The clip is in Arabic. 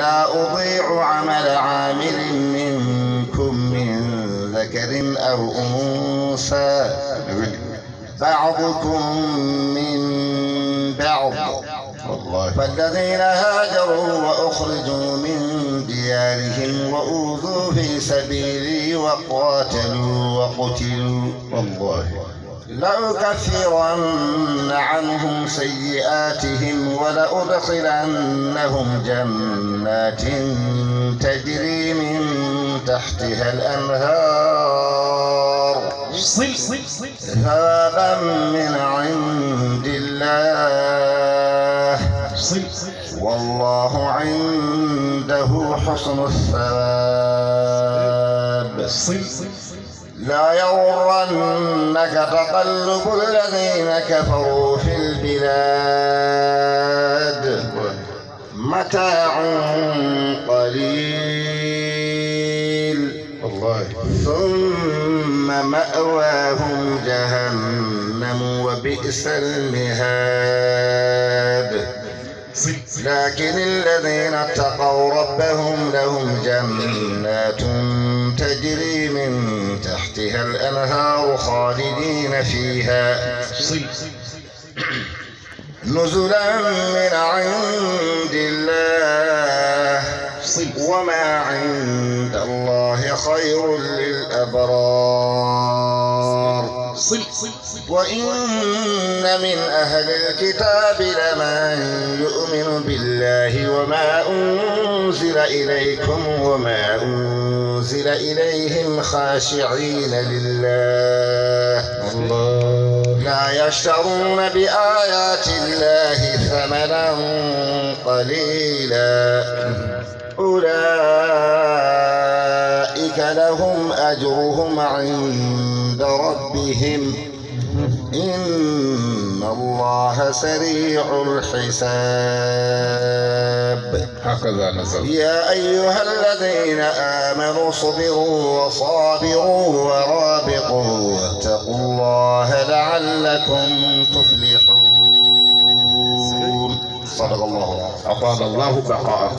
لا أضيع عمل عامل منكم من ذكر أو أنثى بعضكم من بعض فالذين هاجروا وأخرجوا من ديارهم وأوذوا في سبيلي وقاتلوا وقتلوا لأكفرن عنهم سيئاتهم ولأدخلنهم جنات تجري من تحتها الأنهار ثوابا من عند الله والله عنده حسن الثواب لا يغرنك تقلب الذين كفروا في البلاد متاع قليل ثم مأواهم جهنم وبئس المهاد لكن الذين اتقوا ربهم لهم جنات تجري من تحتها الأنهار خالدين فيها نزلا من عند الله وما عند الله خير للأبرار وإن من أهل الكتاب لمن يؤمن بالله وما أنزل إليكم وما أنزل إليهم خاشعين لله لا يشترون بآيات الله ثمنا قليلا أولئك لهم أجرهم عند ربهم إن الله سريع الحساب هكذا نزل. يا أيها الذين آمنوا صبروا وصابروا ورابطوا واتقوا الله لعلكم تفلحون. صدق الله. أطال الله بقاءه.